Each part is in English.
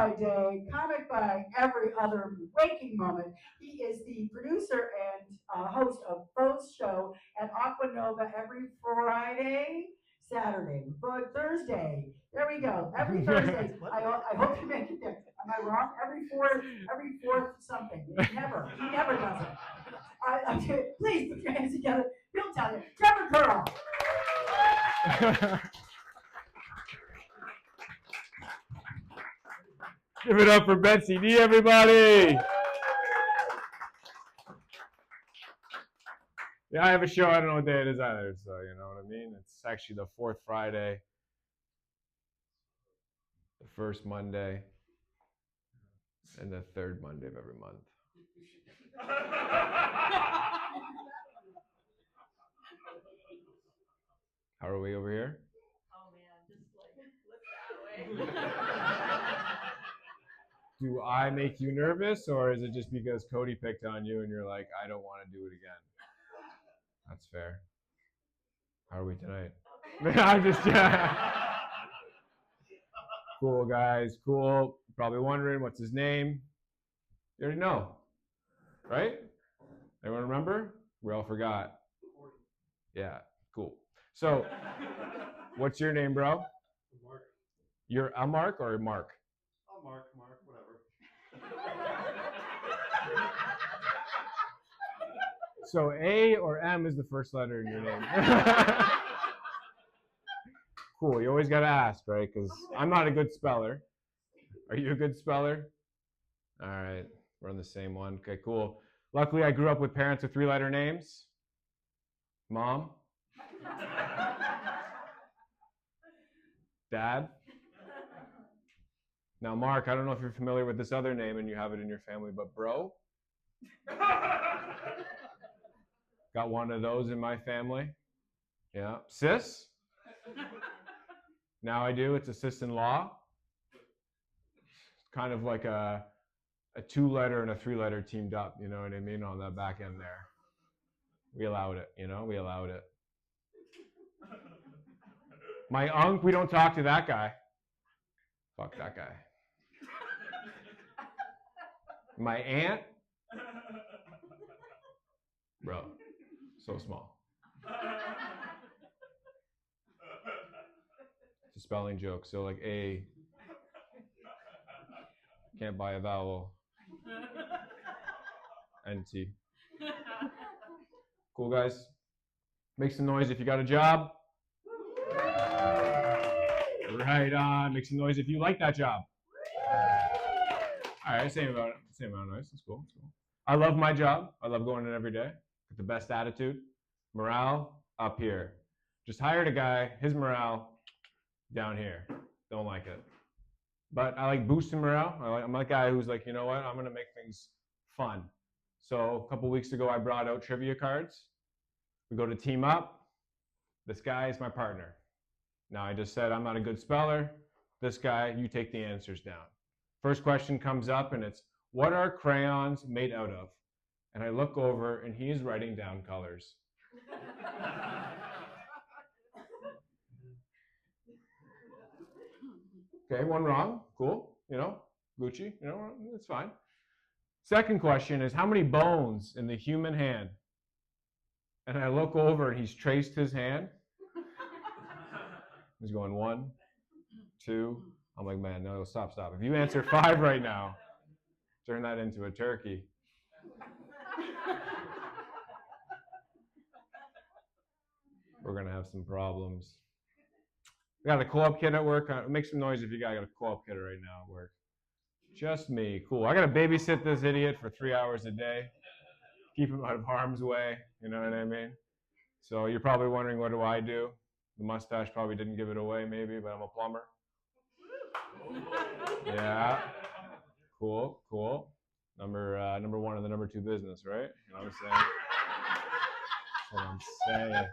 by day, comic by every other waking moment. He is the producer and host of Foe's show at Aquanova every Friday, Saturday, but Thursday. There we go. Every Thursday. I hope you make it there. Am I wrong? Every fourth something. Never. He never does it. Please put your hands together. He'll tell you. Trevor Curle. Give it up for Betsy D, everybody. Yeah, I have a show. I don't know what day it is either, so you know what I mean? It's actually the fourth Friday, the first Monday, and the third Monday of every month. How are we over here? Oh man, just like flip that way. Do I make you nervous, or is it just because Cody picked on you and you're like, I don't want to do it again? That's fair. How are we tonight? I'm just cool, guys. Cool. Probably wondering what's his name. You already know, right? Everyone remember? We all forgot. Yeah, cool. So, what's your name, bro? Mark. You're a Mark or a Mark? Oh, Mark, whatever. So A or M is the first letter in your name. Cool. You always got to ask, right? Because I'm not a good speller. Are you a good speller? All right. We're on the same one. Okay, cool. Luckily, I grew up with parents with three-letter names. Mom. Dad. Now, Mark, I don't know if you're familiar with this other name and you have it in your family, but bro. Got one of those in my family. Yeah. Sis. Now I do. It's a sis-in-law. Kind of like a two-letter and a three-letter teamed up, you know what I mean, on the back end there. We allowed it, you know, we allowed it. My uncle, we don't talk to that guy. Fuck that guy. My aunt, bro, so small. It's a spelling joke, so like A, can't buy a vowel. NT. Cool, guys. Make some noise if you got a job. Right on. Make some noise if you like that job. All right, same amount of noise. That's cool. That's cool. I love my job. I love going in every day. With the best attitude. Morale up here. Just hired a guy. His morale down here. Don't like it. But I like boosting morale. I'm that guy who's like, you know what? I'm going to make things fun. So a couple weeks ago, I brought out trivia cards. We go to team up. This guy is my partner. Now, I just said I'm not a good speller. This guy, you take the answers down. First question comes up, and it's, what are crayons made out of? And I look over, and he is writing down colors. Okay, one wrong. Cool. You know, Gucci. You know, it's fine. Second question is, how many bones in the human hand? And I look over, and he's traced his hand. He's going 1, 2. I'm like, man, no, stop. If you answer 5 right now, turn that into a turkey. We're going to have some problems. I got a co-op kid at work. Make some noise if you got a co-op kid right now at work. Just me. Cool. I got to babysit this idiot for 3 hours a day. Keep him out of harm's way. You know what I mean? So you're probably wondering, what do I do? The mustache probably didn't give it away, maybe, but I'm a plumber. Yeah. Cool. Number 1 in the number 2 business, right? You know what I'm saying? That's what I'm saying.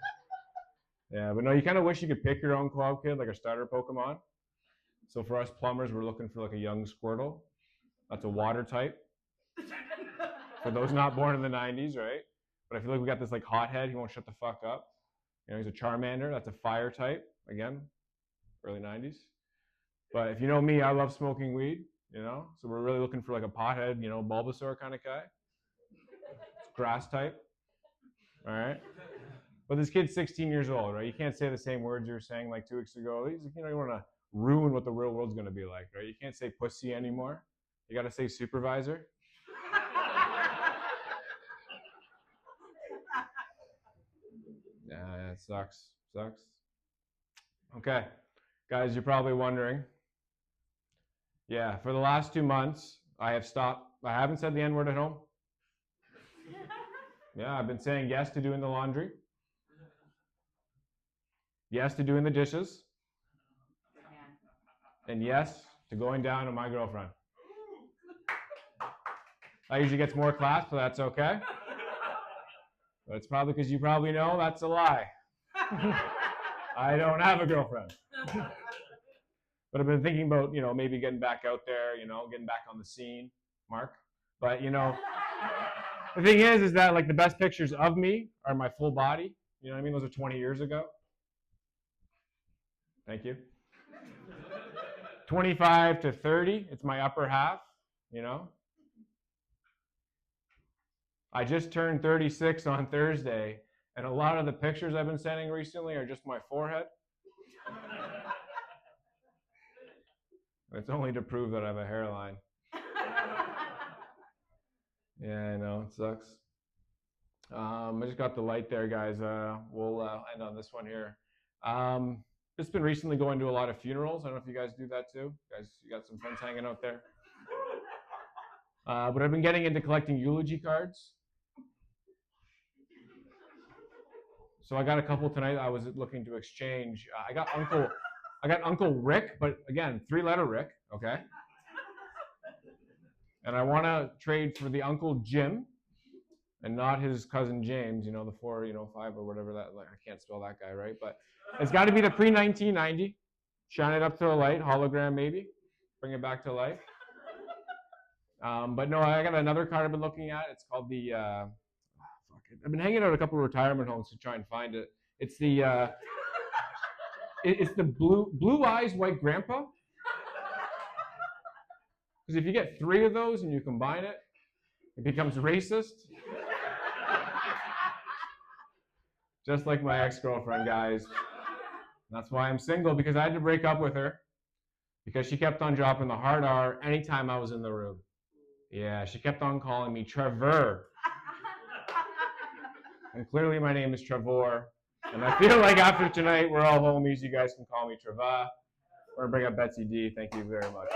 Yeah, but no, you kind of wish you could pick your own co-op kid, like a starter Pokemon. So for us plumbers, we're looking for like a young Squirtle. That's a water type. For those not born in the 90s, right? But I feel like we got this like hothead. He won't shut the fuck up. You know, he's a Charmander. That's a fire type. Again, early 90s. But if you know me, I love smoking weed. you know? So we're really looking for like a pothead, you know, Bulbasaur kind of guy. Grass type. All right. But this kid's 16 years old, right? You can't say the same words you were saying like 2 weeks ago. You know, you want to ruin what the real world's going to be like, right? You can't say pussy anymore. You got to say supervisor. Yeah, it sucks. Okay. Guys, you're probably wondering. Yeah, for the last 2 months, I haven't said the N-word at home. Yeah, I've been saying yes to doing the laundry. Yes to doing the dishes. And yes to going down on my girlfriend. That usually gets more class, but that's okay. But it's probably because you probably know that's a lie. I don't have a girlfriend. But I've been thinking about, you know, maybe getting back out there, you know, getting back on the scene, Mark. But, you know, the thing is that, like, the best pictures of me are my full body. You know what I mean? Those are 20 years ago. Thank you. 25 to 30, it's my upper half, you know. I just turned 36 on Thursday, and a lot of the pictures I've been sending recently are just my forehead. It's only to prove that I have a hairline. Yeah, I know, it sucks. I just got the light there, guys. We'll end on this one here. Just been recently going to a lot of funerals. I don't know if you guys do that too. You got some friends hanging out there. But I've been getting into collecting eulogy cards. So I got a couple tonight I was looking to exchange. I got Uncle Rick, but again, 3-letter Rick, okay? And I want to trade for the Uncle Jim and not his cousin James, you know, the 4, 5 or whatever that, like, I can't spell that guy, right? But it's got to be the pre-1990. Shine it up to a light, hologram maybe. Bring it back to life. But no, I got another card I've been looking at. It's called the, I've been hanging out at a couple of retirement homes to try and find it. It's the, it's the blue eyes white grandpa. Because if you get 3 of those and you combine it, it becomes racist. Just like my ex-girlfriend, guys. That's why I'm single, because I had to break up with her because she kept on dropping the hard R anytime I was in the room. Yeah, she kept on calling me Trevor. And clearly my name is Trevor. And I feel like after tonight, we're all homies. You guys can call me Treva. We're going to bring up Betsy D. Thank you very much.